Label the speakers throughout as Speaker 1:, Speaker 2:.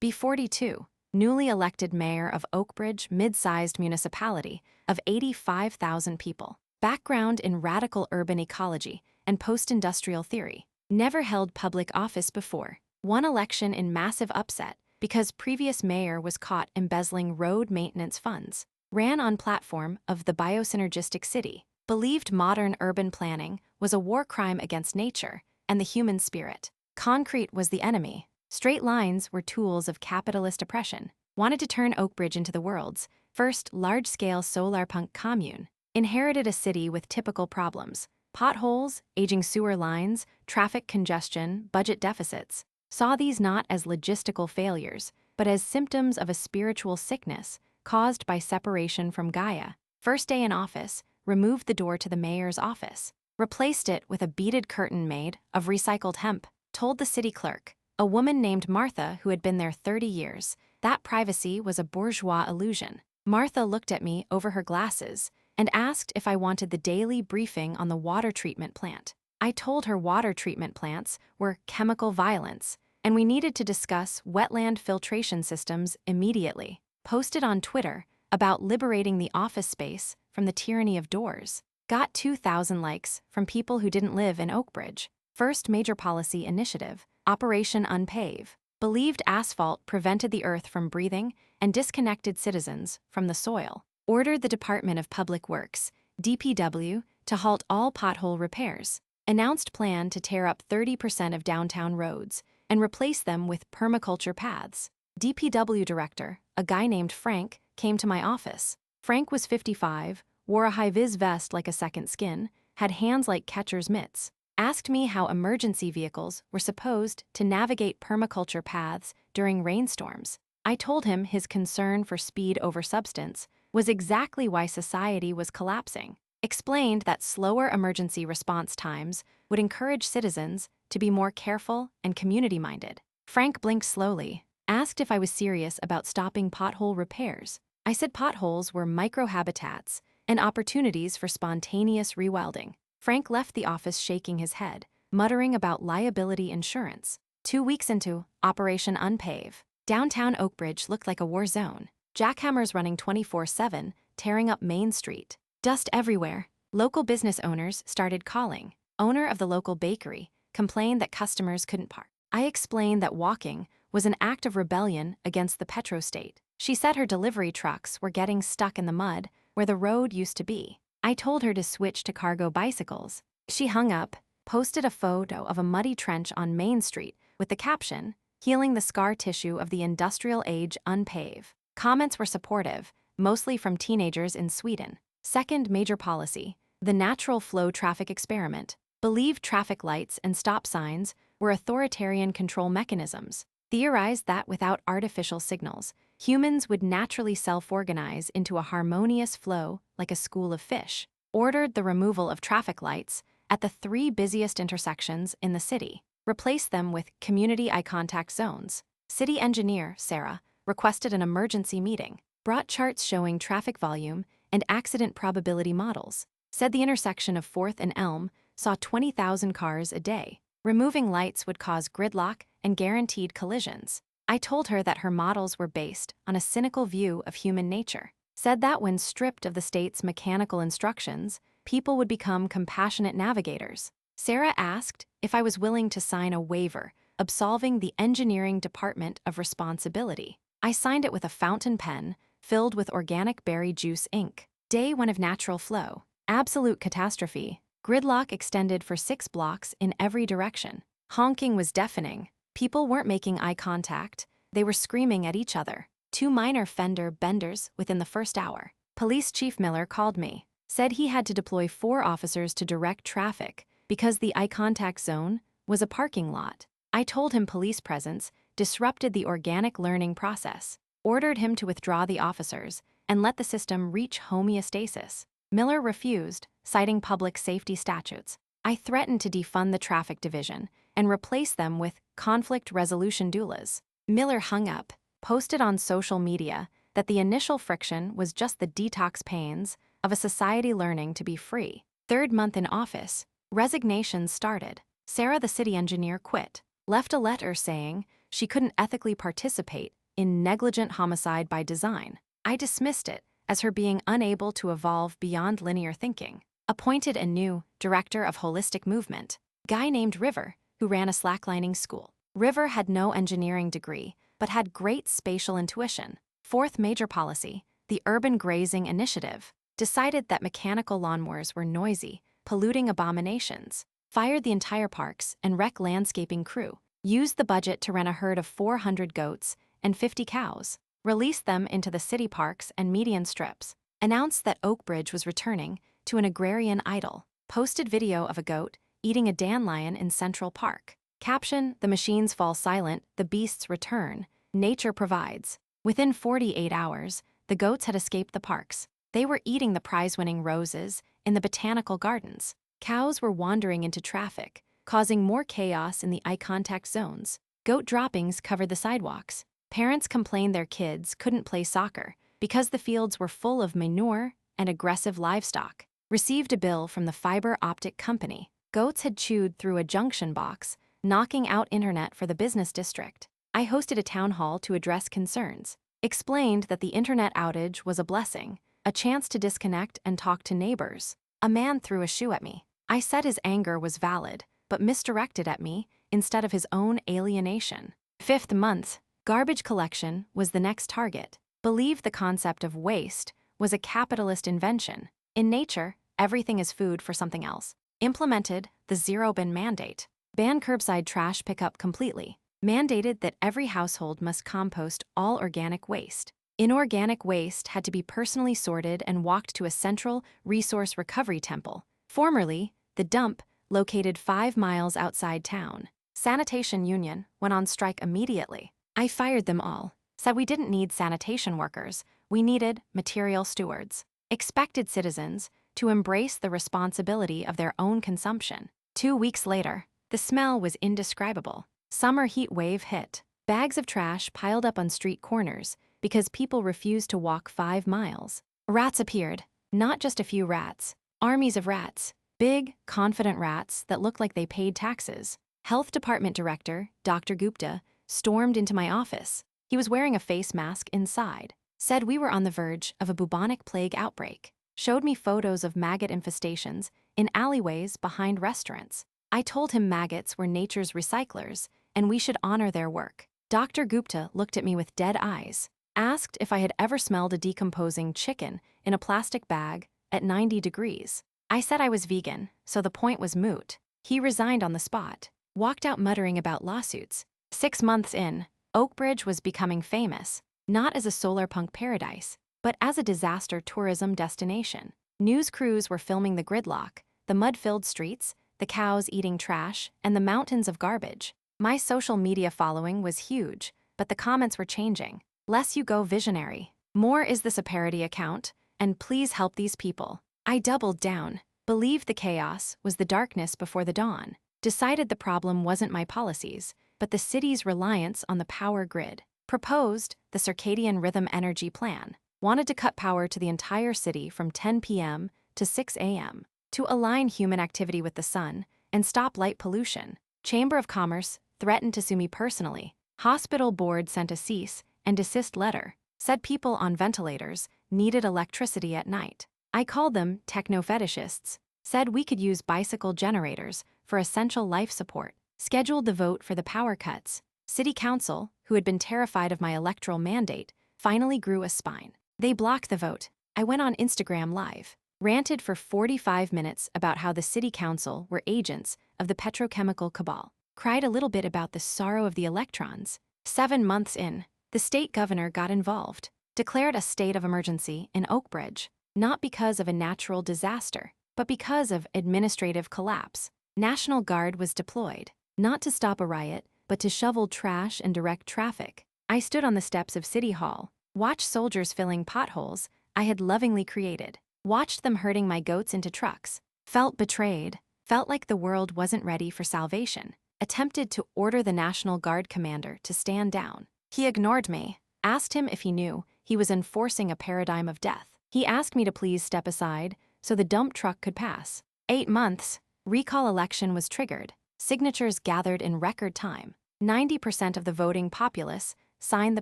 Speaker 1: B42, newly elected mayor of Oakbridge, mid-sized municipality of 85,000 people. Background in radical urban ecology and post-industrial theory. Never held public office before. Won election in massive upset because previous mayor was caught embezzling road maintenance funds. Ran on platform of the biosynergistic city. Believed modern urban planning was a war crime against nature and the human spirit. Concrete was the enemy. Straight lines were tools of capitalist oppression. Wanted to turn Oakbridge into the world's first large-scale solarpunk commune. Inherited a city with typical problems: potholes, aging sewer lines, traffic congestion, budget deficits. Saw these not as logistical failures, but as symptoms of a spiritual sickness caused by separation from Gaia. First day in office, removed the door to the mayor's office. Replaced it with a beaded curtain made of recycled hemp. Told the city clerk, a woman named Martha who had been there 30 years, that privacy was a bourgeois illusion. Martha looked at me over her glasses and asked if I wanted the daily briefing on the water treatment plant. I told her water treatment plants were chemical violence, and we needed to discuss wetland filtration systems immediately. Posted on Twitter about liberating the office space from the tyranny of doors. Got 2,000 likes from people who didn't live in Oakbridge. First major policy initiative, Operation Unpave. Believed asphalt prevented the earth from breathing and disconnected citizens from the soil. Ordered the Department of Public Works, DPW, to halt all pothole repairs. Announced plan to tear up 30% of downtown roads and replace them with permaculture paths. DPW director, a guy named Frank, came to my office. Frank was 55, wore a high-vis vest like a second skin, had hands like catcher's mitts. Asked me how emergency vehicles were supposed to navigate permaculture paths during rainstorms. I told him his concern for speed over substance was exactly why society was collapsing. Explained that slower emergency response times would encourage citizens to be more careful and community-minded. Frank blinked slowly, asked if I was serious about stopping pothole repairs. I said potholes were microhabitats and opportunities for spontaneous rewilding. Frank left the office shaking his head, muttering about liability insurance. 2 weeks into Operation Unpave, downtown Oakbridge looked like a war zone. Jackhammers running 24/7, tearing up Main Street. Dust everywhere. Local business owners started calling. Owner of the local bakery complained that customers couldn't park. I explained that walking was an act of rebellion against the petrostate. She said her delivery trucks were getting stuck in the mud where the road used to be. I told her to switch to cargo bicycles. She hung up, posted a photo of a muddy trench on Main Street with the caption, "Healing the scar tissue of the industrial age unpave." Comments were supportive, mostly from teenagers in Sweden. Second major policy, the natural flow traffic experiment. Believed traffic lights and stop signs were authoritarian control mechanisms. Theorized that without artificial signals, humans would naturally self-organize into a harmonious flow like a school of fish. Ordered the removal of traffic lights at the 3 busiest intersections in the city. Replaced them with community eye contact zones. City engineer, Sarah, requested an emergency meeting. Brought charts showing traffic volume and accident probability models. Said the intersection of 4th and Elm saw 20,000 cars a day. Removing lights would cause gridlock and guaranteed collisions. I told her that her models were based on a cynical view of human nature. Said that when stripped of the state's mechanical instructions, people would become compassionate navigators. Sarah asked if I was willing to sign a waiver absolving the engineering department of responsibility. I signed it with a fountain pen filled with organic berry juice ink. Day 1 of natural flow. Absolute catastrophe. Gridlock extended for 6 blocks in every direction. Honking was deafening. People weren't making eye contact. They were screaming at each other. 2 minor fender benders within the first hour. Police Chief Miller called me. Said he had to deploy 4 officers to direct traffic because the eye contact zone was a parking lot. I told him police presence disrupted the organic learning process. Ordered him to withdraw the officers and let the system reach homeostasis. Miller refused, citing public safety statutes. I threatened to defund the traffic division and replace them with conflict resolution doulas. Miller hung up, posted on social media that the initial friction was just the detox pains of a society learning to be free. 3rd month in office, resignations started. Sarah, the city engineer, quit. Left a letter saying she couldn't ethically participate in negligent homicide by design. I dismissed it as her being unable to evolve beyond linear thinking. Appointed a new director of holistic movement, guy named River, who ran a slacklining school. River had no engineering degree, but had great spatial intuition. Fourth major policy, the Urban Grazing Initiative, decided that mechanical lawnmowers were noisy, polluting abominations, fired the entire parks and rec landscaping crew, used the budget to rent a herd of 400 goats and 50 cows, released them into the city parks and median strips, announced that Oakbridge was returning to an agrarian idyll, posted video of a goat eating a dandelion in Central Park. Caption, "The machines fall silent, the beasts return, nature provides." Within 48 hours, the goats had escaped the parks. They were eating the prize-winning roses in the botanical gardens. Cows were wandering into traffic, causing more chaos in the eye contact zones. Goat droppings covered the sidewalks. Parents complained their kids couldn't play soccer because the fields were full of manure and aggressive livestock. Received a bill from the fiber optic company. Goats had chewed through a junction box, knocking out internet for the business district. I hosted a town hall to address concerns. Explained that the internet outage was a blessing, a chance to disconnect and talk to neighbors. A man threw a shoe at me. I said his anger was valid, but misdirected at me instead of his own alienation. Fifth month, garbage collection was the next target. Believed the concept of waste was a capitalist invention. In nature, everything is food for something else. Implemented the zero-bin mandate. Banned curbside trash pickup completely. Mandated that every household must compost all organic waste. Inorganic waste had to be personally sorted and walked to a central resource recovery temple, formerly the dump, located 5 miles outside town. Sanitation union went on strike immediately. I fired them all, said we didn't need sanitation workers, we needed material stewards. Expected citizens to embrace the responsibility of their own consumption. 2 weeks later, the smell was indescribable. Summer heat wave hit. Bags of trash piled up on street corners because people refused to walk 5 miles. Rats appeared, not just a few rats, armies of rats, big, confident rats that looked like they paid taxes. Health Department Director, Dr. Gupta, stormed into my office. He was wearing a face mask inside, said we were on the verge of a bubonic plague outbreak, showed me photos of maggot infestations in alleyways behind restaurants. I told him maggots were nature's recyclers and we should honor their work. Dr. Gupta looked at me with dead eyes, asked if I had ever smelled a decomposing chicken in a plastic bag at 90 degrees. I said I was vegan, so the point was moot. He resigned on the spot, walked out muttering about lawsuits. 6 months in, Oakbridge was becoming famous, not as a solar punk paradise, but as a disaster tourism destination. News crews were filming the gridlock, the mud-filled streets, the cows eating trash, and the mountains of garbage. My social media following was huge, but the comments were changing. Less you go visionary. More is this a parody account? And please help these people. I doubled down, believed the chaos was the darkness before the dawn, decided the problem wasn't my policies, but the city's reliance on the power grid. Proposed the circadian rhythm energy plan. Wanted to cut power to the entire city from 10 p.m. to 6 a.m. to align human activity with the sun and stop light pollution. Chamber of Commerce threatened to sue me personally. Hospital board sent a cease and desist letter. Said people on ventilators needed electricity at night. I called them techno-fetishists. Said we could use bicycle generators for essential life support. Scheduled the vote for the power cuts. City Council, who had been terrified of my electoral mandate, finally grew a spine. They blocked the vote. I went on Instagram Live, ranted for 45 minutes about how the City Council were agents of the petrochemical cabal, cried a little bit about the sorrow of the electrons. 7 months in, the state governor got involved, declared a state of emergency in Oakbridge, not because of a natural disaster, but because of administrative collapse. National Guard was deployed, not to stop a riot, but to shovel trash and direct traffic. I stood on the steps of City Hall, watched soldiers filling potholes I had lovingly created, watched them herding my goats into trucks, felt betrayed, felt like the world wasn't ready for salvation, attempted to order the National Guard commander to stand down. He ignored me, asked him if he knew he was enforcing a paradigm of death. He asked me to please step aside so the dump truck could pass. 8 months, recall election was triggered, signatures gathered in record time. 90% of the voting populace signed the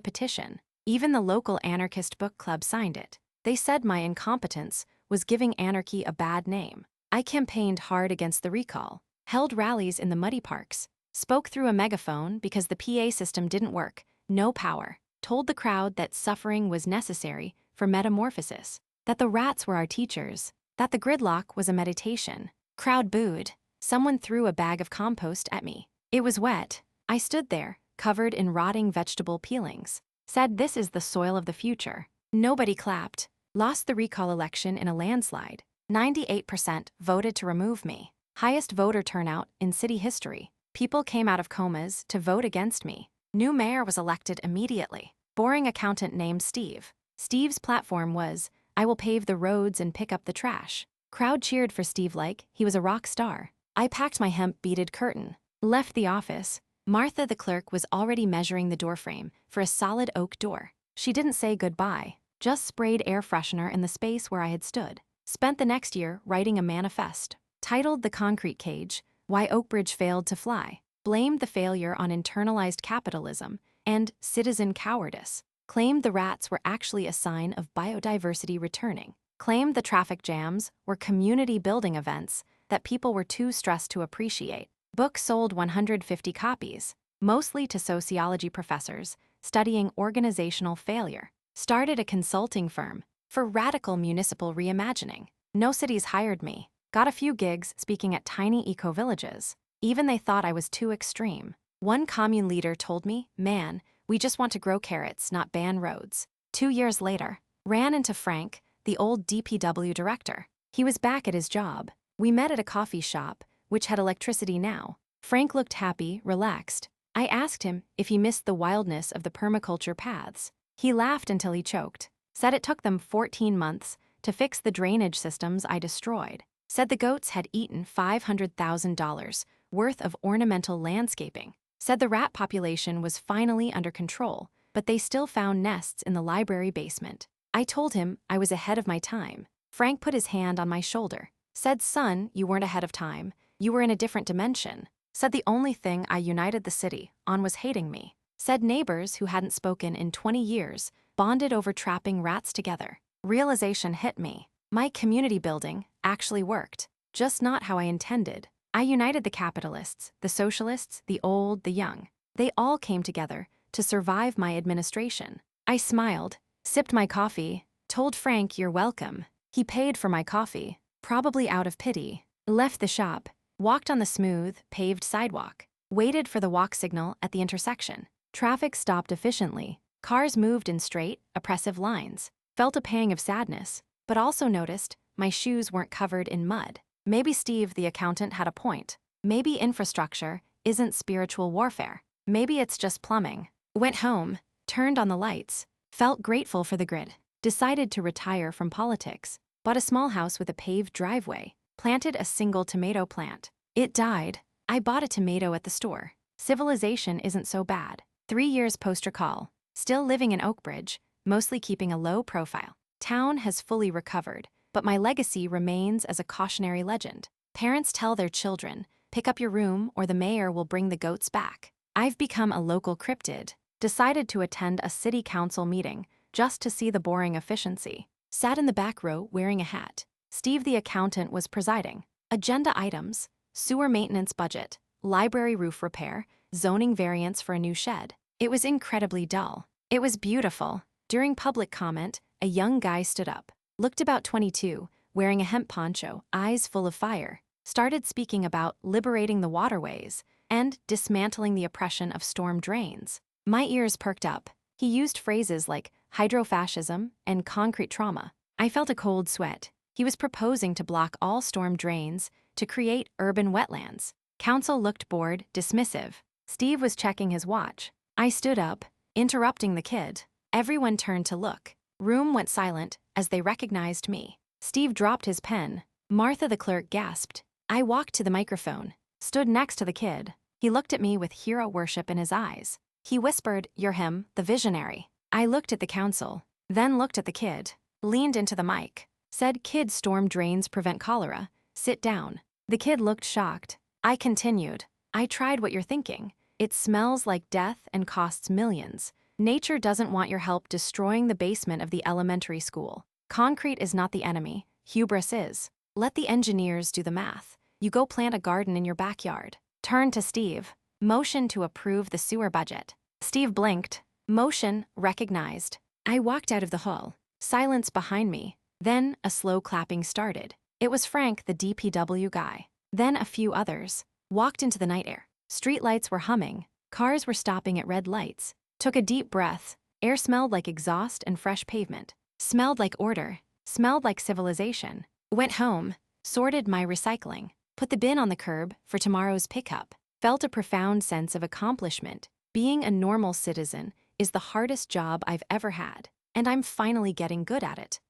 Speaker 1: petition. Even the local anarchist book club signed it. They said my incompetence was giving anarchy a bad name. I campaigned hard against the recall, held rallies in the muddy parks, spoke through a megaphone because the PA system didn't work, no power, told the crowd that suffering was necessary for metamorphosis, that the rats were our teachers, that the gridlock was a meditation. Crowd booed. Someone threw a bag of compost at me. It was wet. I stood there, covered in rotting vegetable peelings. Said this is the soil of the future. Nobody clapped. Lost the recall election in a landslide. 98% voted to remove me. Highest voter turnout in city history. People came out of comas to vote against me. New mayor was elected immediately. Boring accountant named Steve. Steve's platform was, I will pave the roads and pick up the trash. Crowd cheered for Steve like he was a rock star. I packed my hemp-beaded curtain. Left the office. Martha the clerk was already measuring the doorframe for a solid oak door. She didn't say goodbye, just sprayed air freshener in the space where I had stood. Spent the next year writing a manifest, titled The Concrete Cage, Why Oakbridge Failed to Fly, blamed the failure on internalized capitalism and citizen cowardice, claimed the rats were actually a sign of biodiversity returning, claimed the traffic jams were community building events that people were too stressed to appreciate. Book sold 150 copies, mostly to sociology professors studying organizational failure. Started a consulting firm for radical municipal reimagining. No cities hired me. Got a few gigs speaking at tiny eco-villages. Even they thought I was too extreme. One commune leader told me, man, we just want to grow carrots, not ban roads. 2 years later, ran into Frank, the old DPW director. He was back at his job. We met at a coffee shop, which had electricity now. Frank looked happy, relaxed. I asked him if he missed the wildness of the permaculture paths. He laughed until he choked. Said it took them 14 months to fix the drainage systems I destroyed. Said the goats had eaten $500,000 worth of ornamental landscaping. Said the rat population was finally under control, but they still found nests in the library basement. I told him I was ahead of my time. Frank put his hand on my shoulder. Said, son, you weren't ahead of time. You were in a different dimension. Said the only thing I united the city on was hating me. Said neighbors who hadn't spoken in 20 years bonded over trapping rats together. Realization hit me. My community building actually worked, just not how I intended. I united the capitalists, the socialists, the old, the young. They all came together to survive my administration. I smiled, sipped my coffee, told Frank you're welcome. He paid for my coffee, probably out of pity. Left the shop, walked on the smooth, paved sidewalk, waited for the walk signal at the intersection. Traffic stopped efficiently. Cars moved in straight, oppressive lines. Felt a pang of sadness, but also noticed my shoes weren't covered in mud. Maybe Steve, the accountant, had a point. Maybe infrastructure isn't spiritual warfare. Maybe it's just plumbing. Went home, turned on the lights, felt grateful for the grid, decided to retire from politics, bought a small house with a paved driveway, planted a single tomato plant. It died. I bought a tomato at the store. Civilization isn't so bad. 3 years post-recall. Still living in Oakbridge, mostly keeping a low profile. Town has fully recovered, but my legacy remains as a cautionary legend. Parents tell their children, pick up your room or the mayor will bring the goats back. I've become a local cryptid. Decided to attend a city council meeting just to see the boring efficiency. Sat in the back row wearing a hat. Steve the accountant was presiding. Agenda items, sewer maintenance budget, library roof repair, zoning variance for a new shed. It was incredibly dull. It was beautiful. During public comment, a young guy stood up, looked about 22, wearing a hemp poncho, eyes full of fire, started speaking about liberating the waterways and dismantling the oppression of storm drains. My ears perked up. He used phrases like hydrofascism and concrete trauma. I felt a cold sweat. He was proposing to block all storm drains to create urban wetlands. Council looked bored, dismissive. Steve was checking his watch. I stood up, interrupting the kid. Everyone turned to look. Room went silent as they recognized me. Steve dropped his pen. Martha the clerk gasped. I walked to the microphone, stood next to the kid. He looked at me with hero worship in his eyes. He whispered, "You're him, the visionary." I looked at the council, then looked at the kid, leaned into the mic, said, "Kid, storm drains prevent cholera. Sit down." The kid looked shocked. I continued. "I tried what you're thinking. It smells like death and costs millions. Nature doesn't want your help destroying the basement of the elementary school. Concrete is not the enemy, hubris is. Let the engineers do the math. You go plant a garden in your backyard. Turn to Steve. Motion to approve the sewer budget. Steve blinked. Motion recognized. I walked out of the hall. Silence behind me. Then a slow clapping started. It was Frank, the DPW guy. Then a few others. Walked into the night air. Streetlights were humming. Cars were stopping at red lights. Took a deep breath. Air smelled like exhaust and fresh pavement. Smelled like order. Smelled like civilization. Went home. Sorted my recycling. Put the bin on the curb for tomorrow's pickup. Felt a profound sense of accomplishment. Being a normal citizen is the hardest job I've ever had, and I'm finally getting good at it.